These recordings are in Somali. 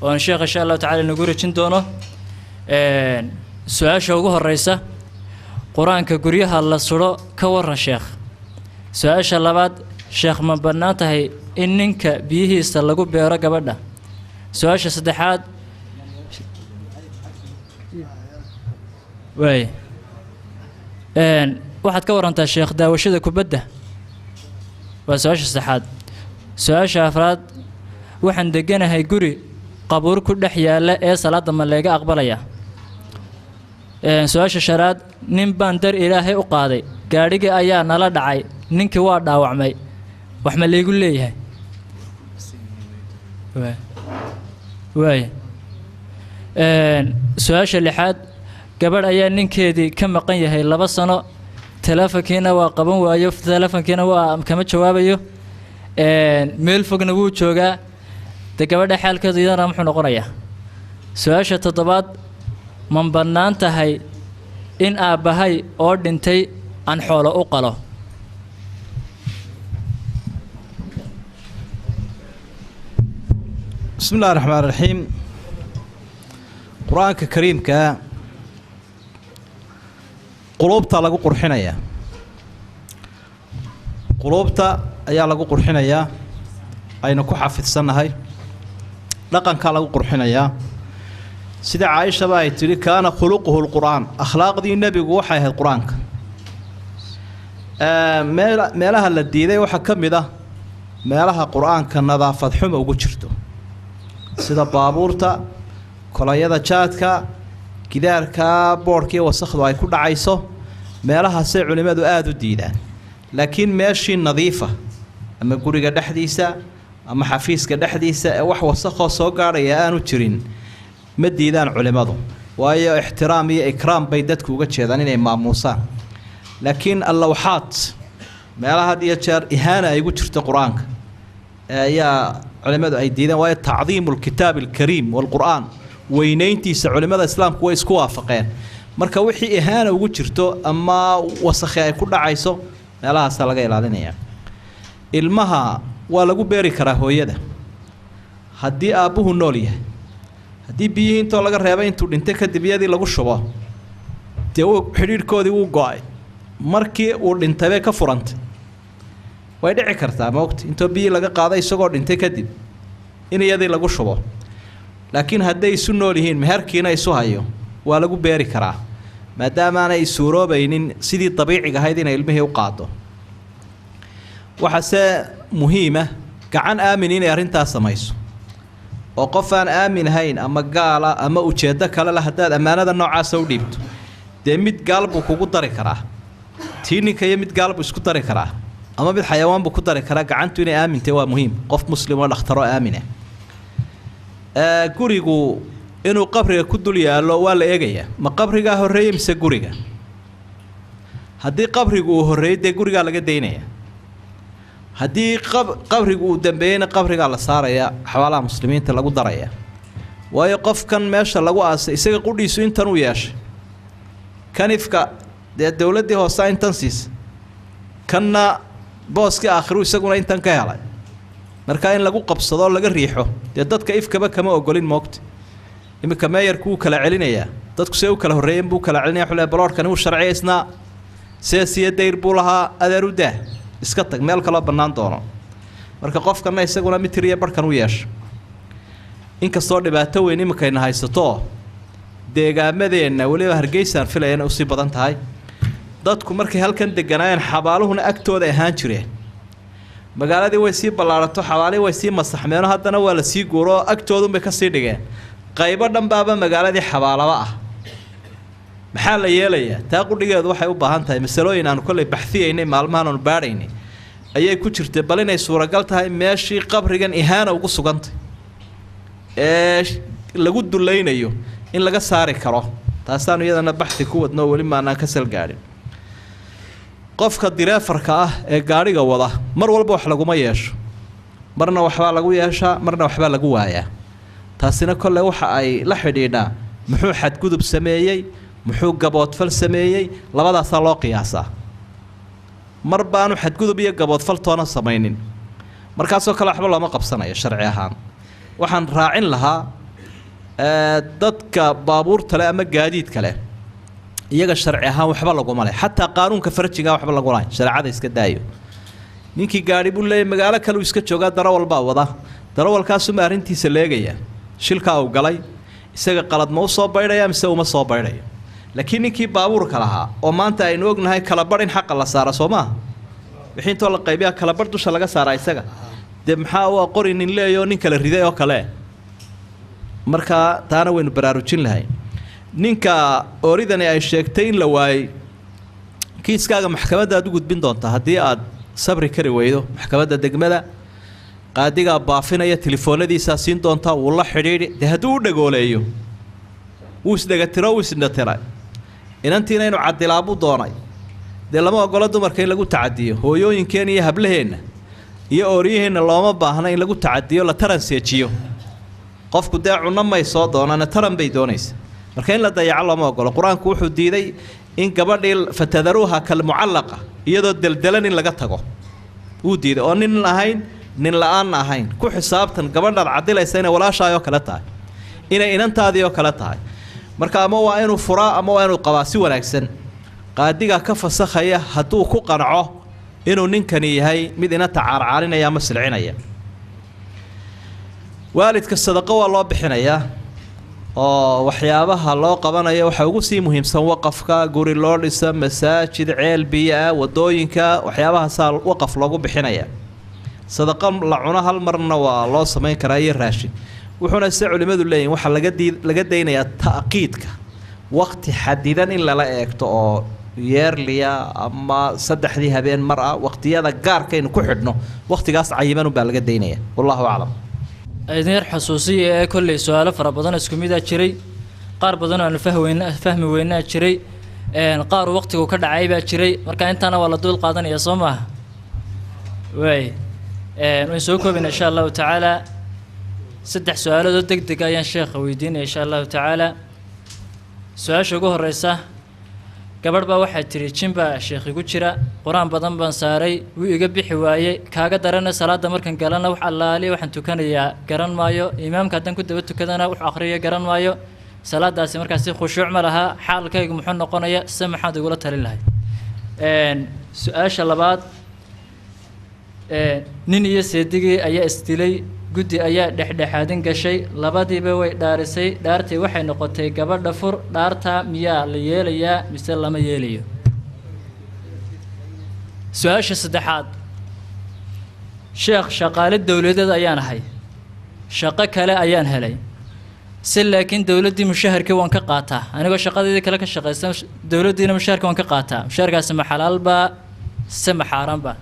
وأن شيخ إن شاء الله تعالى نقول جندونه سؤال شوقه الرئيسة قرآن كقريها الله سورة كور الشيخ سؤال شلبات شيخ من بناته إنك بيه يستلقوا بيرق بدأ سؤال صدحات وي واحد كور أنت الشيخ داوشده كبده وسؤال صدحات سؤال أفراد وحن دقنا هاي قري قبور كل حيالة إيه صلاة ما لقى أقبليا سؤال شراد نين باندر إلهي أقاضي قاريك أيا نلا دعي نينك واد داوعمي وحمل لي يقول لي واي سؤال اللحاد قبل أيا نينك دي كم قنيه هي لبس سنة تلافكينا وقبون ويوف تلافكينا وكم جوابيه ميل فوق نبوت شوقا تقبل حال كذا إذا رمح نقريه سؤال تطبات من بنانته هاي إن أبهاي أردنتي عن حول أقله بسم الله الرحمن الرحيم قرآن كريم كا قلوبتا لغو قرحينيا قلوبتا أيا لغو قرحينيا أين كو حافظسنahay dhaqanka lagu qurxinaya sida Aisha bay tiri kana khuluquhu alquran akhlaaqdii nabigu waxay ahayd quraanka meelaha la diiday waxa kamid ah meelaha quraanka nadaafad xumo ugu jirto sida baabuurta kolayada jaadka gidaarka boorkii wasakhdu ay ku dhacayso meelaha say culimadu aad u diidaan laakiin meeshii nadiifa ama guriga dhaxdiisa ama xafiiska dhaxdiisa ee wax wasakho soo gaaraya aanu jirin ma diidaan culimadu waayo ixtiraam iyo ikraam bay dadku uga jeedaan inay maamuusaan laakiin allawxaat meelaha iyo jeer ihaana ay ugu jirto quraanka ayaa culimadu ay diidaan waayo tacdiimul kitaab alkariim wal quraan weynayntiisa culimada islaamku way isku waafaqeen marka wixii ihaana ugu jirto ama wasakh ay ku dhacayso meelahaas laga ilaalinaya ilmaha waa lagu beeri karaa hooyada haddii aabuhu nool yahay haddii biyihii intoo laga reebay intuu dhintay kadib iyadii lagu shubo dee xidhiidhkoodii wuu go-ay markii uu dhintay ka furantay way dhici kartaa moogta intoo biyihii laga qaaday isagoo dhintay kadib in iyadii lagu shubo laakiin hadday isu nool yihiin meherkiina isu hayo waa lagu beeri karaa maadaama aanay suuroobaynin sidii dabiiciga ahayd inay ilmihii u qaado waxaase muhiima gacan aamin inay arrintaas samayso oo qof aan aamin ahayn ama gaala ama ujeedo kale la hadaad amaanada noocaas u dhiibto dee mid gaal buu kugu dari karaa tiininka iyo mid gaal buu isku dari karaa ama mid xayawaan buu ku dari karaa gacantu inay aamintay waa muhiim qof muslim oo dhakhtar oo aamin ah gurigu inuu qabriga ku dul yaalo waa la eegayaa ma qabriga horeeyay mise guriga haddii qabrigu uu horeeyay dee guriga laga daynaya haddii qabrigu uu dambeeyayna qabriga la saaraya xawaalaha muslimiinta lagu daraya waayo qofkan meesha lagu aasay isaga qudhiisu intan u yeeshay kanifka dee dawladii hoose intan siis kanna booska aakhiru isaguna intan ka helay marka in lagu qabsado laga riixo dee dadka ifkaba kama ogolin moogta imika meeyarku kala celinaya dadku say u kala horeeyeen buu kala celinaya xulay baloorkan uu sharciyeysna siyaasiya dayr buu lahaa adeeruda iska tag meel kala banaan doono marka qofkana isaguna mitriya barkan u yeesho inkastoo dhibaato weyn imika ay haysato deegaamadeenna waliba Hargeysa filayna u sii badan tahay dadku markay halkan deganayeen xabaaluhuna agtooda ahaan jireen magaaladii way sii ballaarato xabaali way sii masaxmeeno haddana waa la sii guuro agtoodu bay ka sii dhigeen qaybo dhanbaaba magaaladii xabaalaba ah maxaa la yeelayaa taa qudhigeedu waxay u baahan tahay masalooyin aan kulay baxthiyeynay maalmahan aan baaraynay ayay ku jirtay bal inay suuragal tahay meeshii qabrigan ihaana ugu sugantay lagu dulaynayo in laga saari karo taasaanu iyadana baxthi ku wadno wali maanaan ka sal gaarin qofka direefarka ah ee gaariga wada mar walba wax laguma yeesho marna waxba lagu yeeshaa marna waxba lagu waayaa taasina kolle waxa ay la xidhiidhaa muxuu xadgudub sameeyay muxuu gaboodfal sameeyay labadaas loo qiyaasaa mar baanu xadgudub iyo gaboodfal toona sameeynin markaas oo kale waxba lama qabsanayo sharci ahaan waxaan raacin lahaa dadka baabuurta leh ama gaadiidka leh iyaga sharci ahaan waxba laguma leh xataa qaanuunka farjiga waxba laguma leh sharciyada iska daayo ninkii gaari buu leeyahay magaalo kale uu iska joogaa darawal baa wada darawalkaas uma arrintiisa leegaya shilka uu galay isaga qalad ma u soo baydhaya mise uma soo baydhayo laakiin ninkii baabuurka lahaa oo maanta aynu ognahay kala bar in xaq la saaro Soomaa wixii intoo la qaybiya kala bar dusha laga saaraa isaga de maxaa uu qorin in leeyo nin kala riday oo kale marka taana waynu baraarujin lahayn ninka oridani ay sheegtay in la waayay kiiskaaga maxkamadda aad u gudbin doontaa haddii aad sabri kari weydo maxkamadda degmada qaadiga baafinaya telefoonadiisa siin doonta uu la xidhiidhi de hadduu u dhagooleeyo uu isdhagatiro uu isdhatira inantiina inuu cadilaabu doonay de lama ogolo dumarka in lagu tacadiyo hooyooyinkeen iyo hablaheena iyo ooriyaheena looma baahna in lagu tacadiyo la taranseejiyo qofku dee cunno may soo doonana taran bay doonaysa marka in la dayaco looma ogolo qur-aanku wuxuu diiday in gabadhii fatadaruuha kal mucallaqa iyadoo daldalan in laga tago uu diiday oo nin ahayn nin la'aan ahayn ku xisaabtan gabadhaad cadilaysa inay walaashaayoo kale tahay inay inantaadii oo kale tahay marka ama waa inuu furaa ama waa inuu qabaa si wanaagsan qaadiga ka fasakhaya hadduu ku qanco inuu ninkani yahay mid inanta caarcaarinaya ama silcinaya waalidka sadaqa waa loo bixinayaa oo waxyaabaha loo qabanayo waxa ugu sii muhiimsan waqafka guri loo dhisa masaajid ceel biyo ah wadooyinka waxyaabaha saa waqaf loogu bixinaya sadaqa la cuno hal marna waa loo sameyn karaa iyo raashin wuxuuna si culimadu leeyihiin waxa laga daynayaa ta'qiidka waqti xadidan in lala eegto oo yeerliya ama saddexdii habeen mar ah waqtiyada gaarkaynu ku xidhno waqtigaas cayiman baa laga daynaya wallahu a'lam aydan xasuusiye ee kulli su'aalo fara badan isku mid ah jiray qaar badan oo aan fahmi weynaa jiray qaar waqtigu ka dhacay baa jiray marka intaana waa la dul qaadanaya Soomaa way waan soo koobina insha Allah ta'ala saddex su'aalood oo degdeg ah ayaan sheekha weydiinay insha Allah ta'ala su'aasha ugu horeysa gabadh baa waxay tiri jimba sheekh igu jira quraan badan baan saaray wuu iga bixi waayay kaaga darana salaada markan galana wax allaali waxaan tukanayaa garan maayo imaamka hadan ku daba tukadana wax akhriyo garan maayo salaadaasi markaas khushuuc ma laha xaalkaygu muxuu noqonayaa samaxaad igula talin lahayd su'aasha labaad nin iyo seedigii ayaa istilay guddi ayaa dhexdhexaadin gashay labadiiba way dhaarisay dhaartii waxay noqotay gabadha fur dhaarta miyaa la yeelayaa mise lama yeelayo su'aasha saddexaad sheekh shaqaale dawladeed ayaan ahay shaqo kale ayaan helay si laakiin dawladdii mushaharkii waan ka qaataa anigoo shaqadeedii kale ka shaqaysan dawladdiina mushaharkii waan ka qaataa mushaharkaasi ma xalaal baa se ma xaaraan baa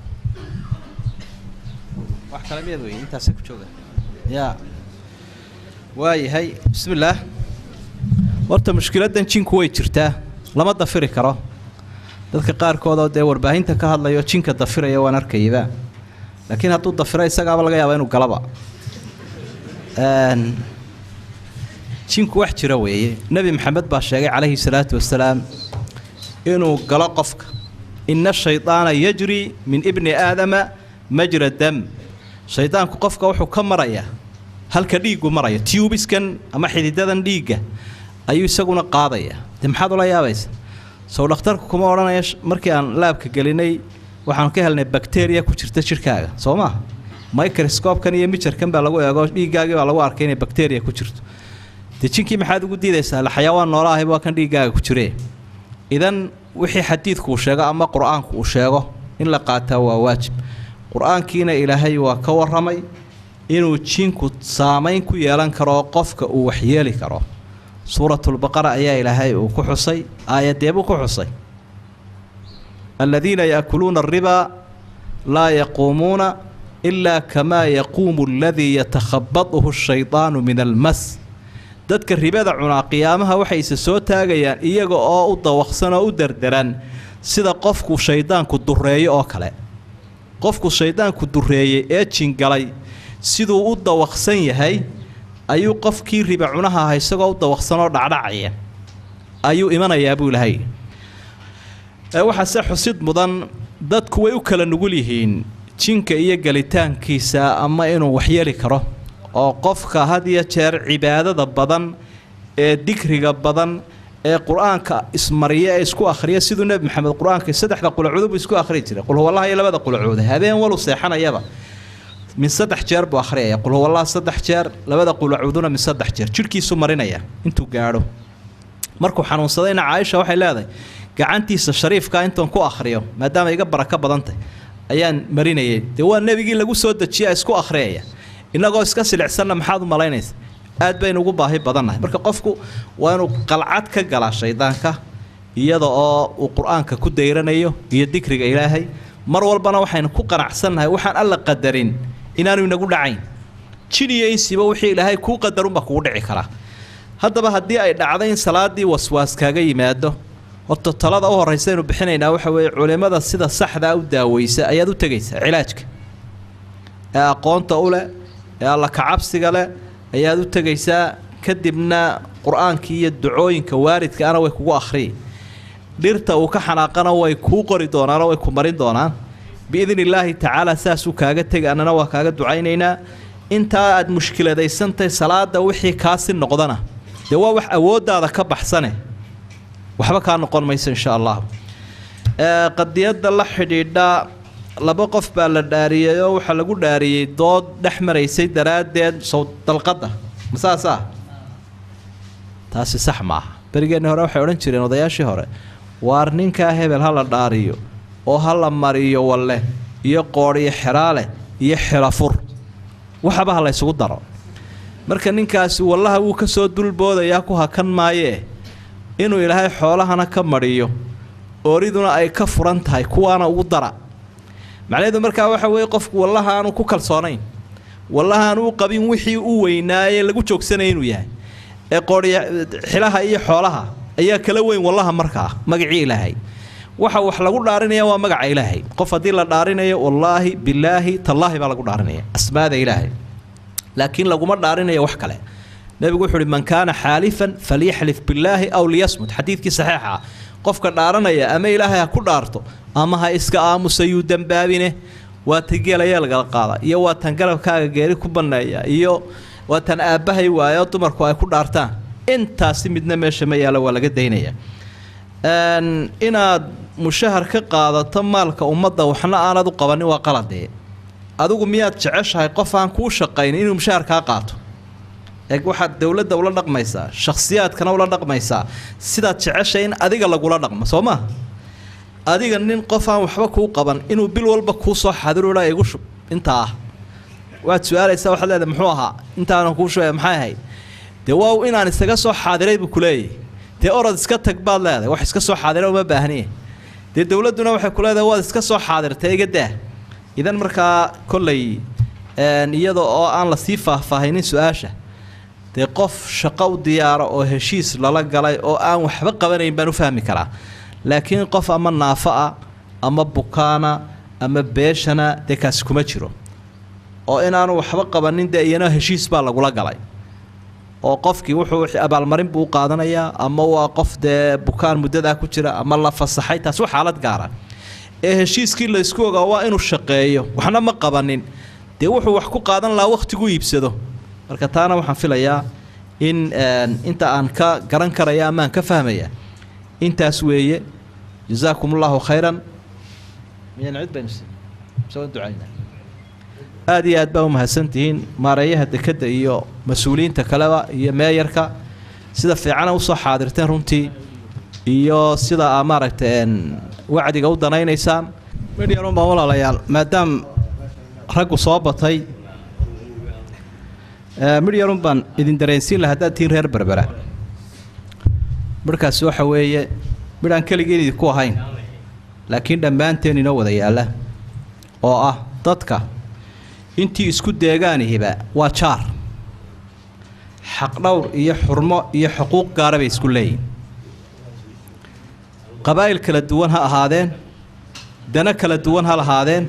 wax kale miyad weyn intaas ku jooga يا واي بسم الله horta mushkiladan jinku way jirtaa lama dafiri karo dadka qaar kood oo de warbaahinta ka hadlayo jinka dafiraya waan arkayba laakiin hadduu dafiro isaga laga yaabaa inuu galaba jinku wax jira weeye nabi maxamed baa sheegay calayhi salaatu wasalaam inuu galo qofka inna shaytaana yajri min ibni aadama majra dam shaytaanku qofka wuxuu ka maraya halka dhiigu maraya tubiskan ama xididadan dhiiga ayuu isaguna qaadaya maxaad ula yaabaysa soo dhakhtarku kuma oranaya markii aan laabka gelinay waxaan ka helnay bacteria ku jirta jirkaaga Soomaa microscope-kan iyo mijarkan baa lagu eego dhiigaaga baa lagu arkay in bacteria ku jirto jinkii maxaad ugu diidaysaa la xayawaan noolahay waa kan dhiigaaga ku jiree idan wixii xadiidku uu sheego ama quraanku uu sheego in la qaataa waa waajib quraankiina ilaahay waa ka waramay inuu jinku saameyn ku yeelan karo qofka uu wax yeeli karo suuratul baqara ayaa ilaahay uu ku xusay aayadeebu ku xusay alladina yaakuluna ar-riba la yaqumuna illa kama yaqumu alladhi yatakhabbathu ash-shaytanu min al-mas dadka ribada cuna qiyaamaha waxay isa soo taagayaan iyaga oo u dawaqsan oo u dardaran sida qofku shaydaanku dureeyo oo kale qofku shaydaanku dureeyay ee jingalay sidoo u dawaqsan yahay ayuu qofkii riba cunaha isagoo u dawaqsan oo dhacdhacaya ayuu imanayaa buu ilaahay waxa se xusid mudan dadku way u kala nugul yihiin jinka iyo galitaankiisa ama inuu wax yeeli karo oo qofka had iyo jeer cibaadada badan ee dikriga badan ee quraanka ismariya ee isku akhriya sidoo nabi maxamed quraanka saddexda qulcudub isku akhri jiray qul huwallahi iyo labada qulcud habeen walu seexanayaba min saddex jeer buu akhriyay qul huwallahi saddex jeer labada qulcuduna min saddex jeer jirkiisu marinaya intuu gaaro markuu xanuunsadayna Caaisha waxay leedahay gacantiisa shariifka intaan ku akhriyo maadaama iga baraka badantay ayaan marinayay de waa nabigii lagu soo dajiyay isku akhriyay inagoo iska silicsanna maxaad u malaynaysaa aad baynu ugu baahi badannahay marka qofku waa inuu qalcad ka gala shaydaanka iyada oo uu quraanka ku deyranayo iyo dikriga ilaahay mar walbana waxaynu ku qanacsannahay waxaan alla qadarin inaanu inagu dhacayn jiniyo insiba wixii ilaahay ku qadarun ba kugu dhici kara haddaba haddii ay dhacdo in salaadii waswaas kaaga yimaado horta talada u horeysa inuu bixinaynaa waxa weeye culimada sida saxda u daaweysa ayaad u tagaysaa cilaajka ee aqoonta u leh ee alla ka cabsiga leh ayaad u tagaysaa kadibna quraanka iyo ducooyinka waaridka ana way kugu akhri dhirta uu ka xanaaqana way ku qori doonaan way ku marin doonaan biidhnillaahi tacaala saas uu kaaga tagay anana waa kaaga ducaynaynaa inta aad mushkiladaysantahay salaada wixii kaasi noqdana de waa wax awoodaada ka baxsane waxba ka noqon mayso insha Allah qadiyada la xidhiidha laba qof baa la dhaariyay oo waxa lagu dhaariyay dood dhaxmaraysay daraadeed soo dalqada masaasa taasi sax ma barigeena hore waxay oran jireen odayaashii hore waar ninka hebel hala dhaariyo oo hala mariyo walle iyo qooriyo xiraale iyo xirafur waxba hala isugu daro marka ninkaasi wallaha uu ka soo dulboodaya ku hakan maaye inuu ilaahay xoolahana ka mariyo ooriduna ay ka furan tahay kuwaana ugu dara macnaheedu markaa waxa weeye qofku wallaha aanu ku kalsoonayn wallaha aanu qabin wixii uu weynaaye lagu joogsanay inuu yahay ee qooriyo xilaha iyo xoolaha ayaa kala weyn wallaha markaa magacii ilaahay waxa wax lagu dhaarinaya waa magaca ilaahay qof hadii la dhaarinayo wallahi billahi tallahi baa lagu dhaarinaya asmaada ilaahay laakiin laguma dhaarinayo wax kale nabigu wuxuu man kaana xaalifan falyahlif billahi aw liyasmut xadiidkii saxiixa qofka dhaaranaya ama ilaahay ha ku dhaarto ama ha iska aamusayu dambaabine waa tigeelaya laga qaada iyo waa tan galabkaaga geeri ku baneeya iyo waa tan aabahay waayo dumarku ay ku dhaartaan intaasi midna meesha ma yaalo waa laga daynaya inaad mushahar ka qaadato maalka ummadda waxna aanad u qabanin waa qaladee adigu miyaad jeceshahay qof aan kuu shaqayn inuu mushahar kaa qaato eeg waxaad dowladda ula dhaqmaysaa shakhsiyaadkana ula dhaqmaysaa sidaad jeceshay in adiga lagula dhaqmo soo ma adiga nin qof aan waxba kuu qaban inuu bil walba kuu soo xadirula igu shub intaa waad su'aalaysaa waxaad leedahay muxuu ahaa intaana kuu shubay maxay ahayd dee waa inaan isaga soo xaadiray buu ku leeyahay dee orod iska tag baad leedahay wax iska soo xaadira uma baahniye dee dowladduna waxay ku leedahay waad iska soo xaadirtay iga daa idan markaa kolley iyada oo aan la sii faahfaahinin su-aasha dee qof shaqo u diyaaro oo heshiis lala galay oo aan waxba qabanayn baan u fahmi karaa laakiin qof ama naafo ah ama bukaana ama beeshana dee kaasi kuma jiro oo inaanu waxba qabanin dee iyana heshiis baa lagula galay oo qofkii wuxuu abaalmarin buu qaadanayaa ama waa qof dee bukaan muddadaa ku jira ama la fasaxay taas waa xaalad gaara ee heshiiskii la isku ogaa waa inuu shaqeeyo waxna ma qabanin dee wuxuu wax ku qaadan lahaa waqtigu iibsado marka taana waxaan filayaa in inta aan ka garan karaya ama aan ka fahmaya intaas weeye jazaakumullahu khayran min cid baynu soo ducayna aad iyo aad baa u mahadsantihiin maareeyaha dekada iyo mas-uuliyiinta kaleba iyo meeyarka sida fiicana usoo xaadirteen runtii iyo sida aa maaragtay wacdiga u danaynaysaan midhyarun baan walaalayaal maadaama raggu soo batay midhyarun baan idin dareensiin laha haddaad tihiin reer berbera midhkaasi waxa weeye midhaan keligeen idinku ahayn laakiin dhammaanteen inoo wada yaalla oo ah dadka intii isku deegaanihiba waa jaar xaq dhowr iyo xurmo iyo xuquuq gaara bay isku leeyihin qabaa'il kala duwan ha ahaadeen dana kala duwan ha lahaadeen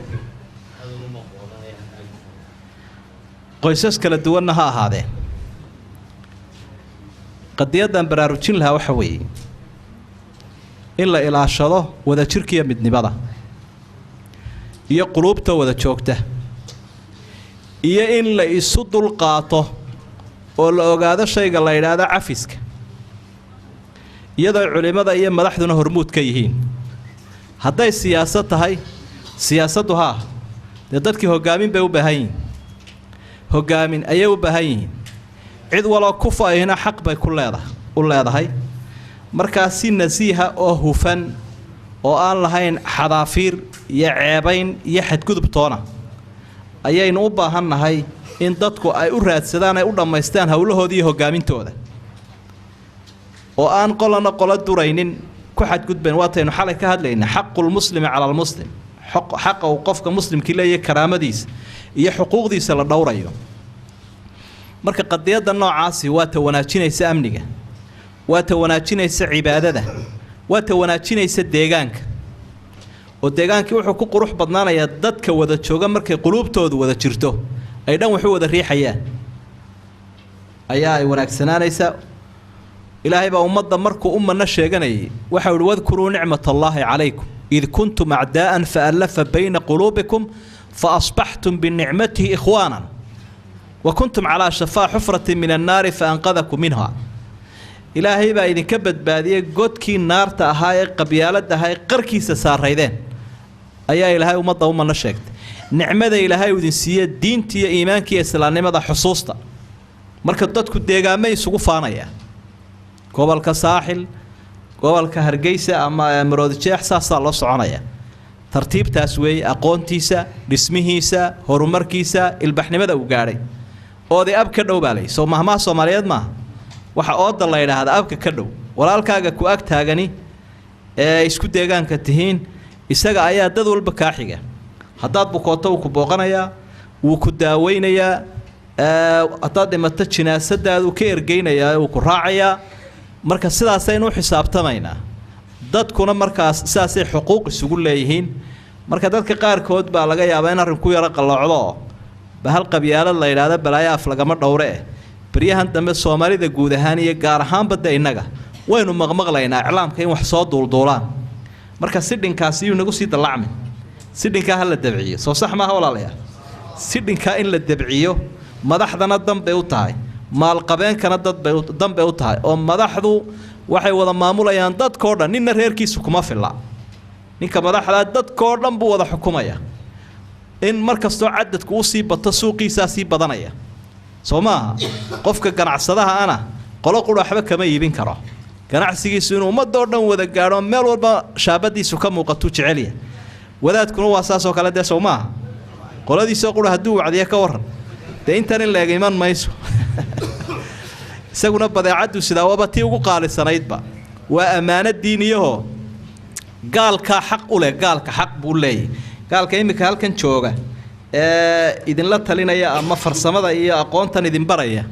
qoysas kala duwanna ha ahaadeen qadiyaddan baraarujin lahaa waxa weeye in la ilaashado wadajirka iyo midnimada iyo quluubta wada joogta iyo in la isu dul qaato oo la ogaado shayga la yiraahdo cafiska iyadoo culimada iyo madaxduna hormuud ka yihiin hadday siyaasad tahay siyaasaddu dadkii hogaamin bay u baahan yihiin hogaamin ayay u baahan yihiin cid waloo ku faayina xaq bay u leedahay markaa si nasiiha oo hufan oo aan lahayn xadaafiir iyo ceebayn iyo xadgudub toona ayaynu u baahannahay in dadku ay u raadsadaan ay u dhammaystaan howlahoodii iyo hogaamintooda oo aan qolana qolo duraynin ku xadgudbeen waataynu xalay ka hadlaynaa xaqul muslimi cala almuslim xaqa uu qofka muslimkii leeyahay karaamadiisa iyo xuquuqdiisa la dhowrayo marka qadiyada noocaasi waa ta wanaajinaysa amniga waa ta wanaajinaysa cibaadada waa ta wanaajinaysa deegaanka oo deegaankii wuxuu ku qurux badnaanayaa dadka wada jooga markay quluubtoodu wada jirto ay dhan wuxuu wada riixayaan ayaa ay wanaagsanaanaysaa ilaahay baa ummadda markuu ummana sheeganayay waxa uu wadkuruu nicmatallahi calaykum id kuntum acdaa'an fa'alafa bayna quluubikum faasbaxtum binicmatihi ikhwaanan wa kuntum calaa shafaa xufratin min annaari faanqadakum minha ilaahay baa idinka badbaadiyey godkii naarta ahaa ee qabyaalada ahaa ee qarkiisa saaraydeen ayaa ilaahay ummadda umana sheegtay nicmada ilaahay idin siiye diinta iyo iimaanka iyo islaamnimada xusuusta marka dadku deegaamay isugu faanaya gobolka saaxil gobolka hargeysa ama maroodijeex saasaa loo soconaya tartiibtaas weeye aqoontiisa dhismihiisa horumarkiisa ilbaxnimada uu gaadhay oodii ab ka dhow baa lay soo mahmaha soomaaliyeed maaha waxa ooda la yidhaahda abka ka dhow walaalkaaga ku ag taagani ee isku deegaanka tihiin isaga ayaa dad walba kaa xiga haddaad bukooto wuu ku booqanayaa wuu ku daaweynayaa haddaad dhimato jinaasadaadu ka ergeynayaa wuu ku raacayaa marka sidaasaynu u xisaabtamaynaa dadkuna markaas sidaasay xuquuq isugu leeyihiin marka dadka qaarkood baa laga yaabaa in arrinku yaro qalloocdo oo bahal qabyaalad la yidhaahdo balaayo af lagama dhowre baryahan dambe soomaalida guud ahaan iyo gaar ahaanba de innaga waynu maqmaqlaynaa iclaamka in wax soo duulduulaan marka sidhinkaasi yuu nagu sii dallacmin sidhinkaa ha la dabciyo soo sax maaha walaalayaal sidhinkaa in la dabciyo madaxdana danbay u tahay maalqabeenkana danbay u tahay oo madaxdu waxay wada maamulayaan dadkoo dhan ninna reerkiisu kuma filla ninka madaxdaa dadkoo dhan buu wada xukumaya in markastoo cadadku u sii bato suuqiisaa sii badanaya soo maaha qofka ganacsadaha ana qolo qudhaxba kama iibin karo ganacsigiisu inuu ummadoo dhan wada gaadho meel walba shaabadiisu ka muuqatuu jecelya wadaadkuna waa saasoo kale dee soo maaha qoladiisoo qudha hadduu wacdiya ka waran dee intan in leeg iman mayso isaguna badeecaddu sidaa waaba tii ugu qaalisanaydba waa ammaano diiniyahoo gaalkaa xaq u leh gaalka xaq buu leeyahy gaalka iminka halkan jooga idinla talinaya ama farsamada iyo aqoontan idin baraya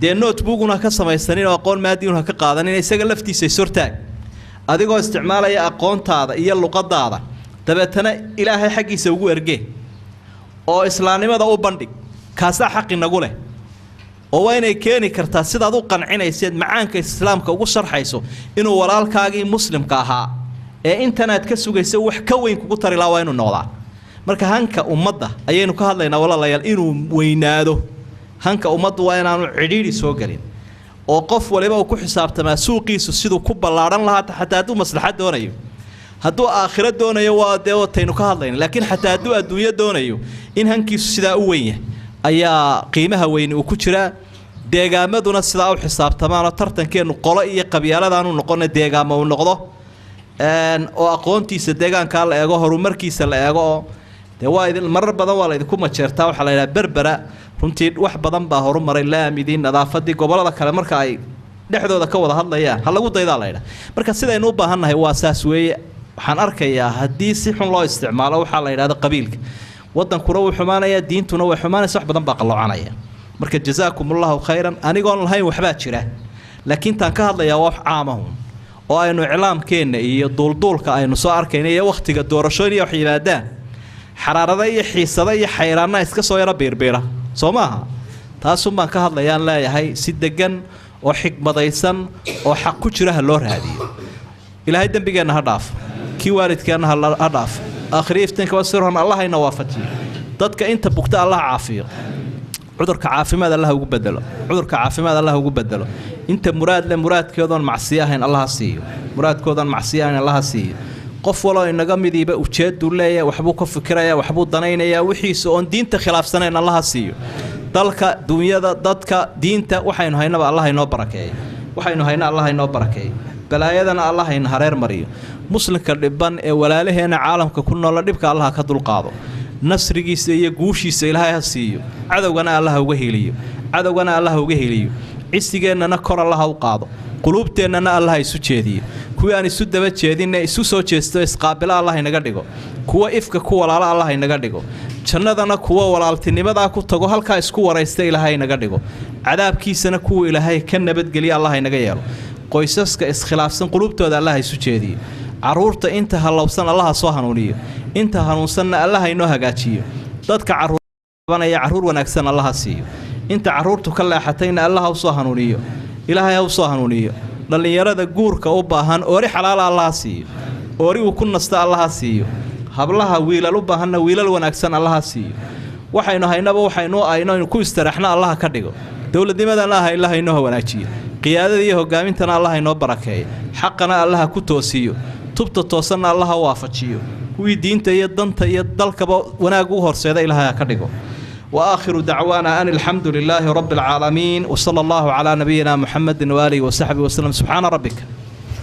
dee notebookuna ka samaysanin oo aqoon maadiuna ka qaadanin isaga laftiisa sortaag adigoo isticmaalaya aqoontaada iyo luqadaada dabeetana ilaahay xaggiisa ugu ergee oo islaamnimada u bandhig kaasaa xaq inagu leh oo waa inay keeni kartaa sidaad u qancinayseed macaanka islaamka ugu sharxayso inuu walaalkaagii muslimka ahaa ee intanaad ka sugaysa wax ka weyn kugu tari lahaa waa inuu noqdaa marka hanka ummadda ayaynu ka hadlaynaa walaalayaal inuu weynaado hanka ummaddu waa inaanu cidhiidhi soo gelin oo qof waliba uu ku xisaabtamaa suuqiisu siduu ku ballaadhan lahaa xataa hadduu maslaxad doonayo hadduu aakhiro doonayo waa dee wataynu ka hadlayna laakiin xataa hadduu adduunyo doonayo in hankiisu sidaa u weyn yahay ayaa qiimaha weyni uu ku jiraa deegaamaduna sidaa u xisaabtamaanoo tartankeennu qolo iyo qabyaaladaanu noqona deegaamo uu noqdo oo aqoontiisa deegaankaa la eego horumarkiisa la eego oo dee waa idin marar badan waa la idinku majeertaa waxaa la yidhaha berbera runtii wax badan baa horumaray laamidii nadaafadii gobollada kale marka ay dhexdooda ka wada hadlayaan ha lagu daydaa la yidhaha marka sidaynu u baahannahay waa saas weeye waxaan arkayaa haddii si xun loo isticmaalo waxaa la yidhahda qabiilka waddankuna wuu xumaanayaa diintuna way xumaanaysa wax badan baa qalloocanaya marka jazaakumullahu khayran anigoon lahayn waxbaa jira laakiin taan ka hadlayaa wax caamahun oo aynu iclaamkeenna iyo duulduulka aynu soo arkayna iyo wakhtiga doorashooyin iyo wax yimaadaan xaraarada iyo xiisada iyo xayraanna iska soo yaro biirbiira soo maaha taasun baan ka hadlayaan leeyahay si degan oo xikmadaysan oo xaq ku jira ha loo raadiyo ilaahay dembigeenna ha dhaaf kii waalidkeenna ha dhaaf aakhiri iftiinka wasirhon allahayna waafajiyo dadka inta bugta allah caafiyo cudurka caafimaad Allah ugu bedelo cudurka caafimaad Allah ugu bedelo inta muraad le muraadkoodan macsiyo ahayn Allah siiyo muraadkoodan macsiyo ahayn Allah siiyo qof walo inaga midiba ujeedu leeyahay waxbuu ka fikiraya waxbuu danaynaya wixiisa oo diinta khilaafsanayn Allah siiyo dalka dunyada dadka diinta waxaynu haynaba Allah inoo barakeeyo waxaynu hayna Allah inoo barakeeyo balaayadana Allah in hareer mariyo muslimka dhiban ee walaalaheena caalamka ku nool dhibka Allah ka dulqaado nasrigiisa iyo guushiisa Ilaahay ha siiyo cadawgana Allah uga heliyo cadawgana Allah uga heliyo cisigeenana kor Allah u qaado qulubteennana Allah isu jeediyo kuwa aan isu daba jeedin isu soo jeesto isqaabila Allah inaga dhigo kuwa ifka ku walaala Allah inaga dhigo jannadana kuwa walaaltinimada ku tago halka isku waraysta Ilaahay inaga dhigo cadaabkiisana kuwa Ilaahay ka nabadgeliyo Allah inaga yeelo qoysaska iskhilaafsan qulubtooda Allah isu jeediyo caruurta inta halowsan Allah soo hanuuniyo inta hanuunsanna Allah inoo hagaajiyo dadka caruurbanaya caruur wanaagsan Allah siiyo inta caruurtu ka leexatayna Allah soo hanuuniyo Ilaahay ha soo hanuuniyo dhalinyarada guurka u baahan oori xalaal Allah siiyo oori uu ku nasta Allah siiyo hablaha wiilal u baahanna wiilal wanaagsan Allah siiyo waxaynu haynaba waxaynu aynu ku istiraxna Allah ka dhigo dawladnimadana Allah inoo wanaajiyo qiyaadada iyo hogaamintana Allah inoo barakeeyo xaqana Allah ku toosiyo tubta toosanna Allah waafajiyo kuwii diinta iyo danta iyo dalkaba wanaag u horseeda Ilaahay ka dhigo وآخر دعوانا أن الحمد لله رب العالمين وصلى الله على نبينا محمد وآله وصحبه وسلم سبحان ربك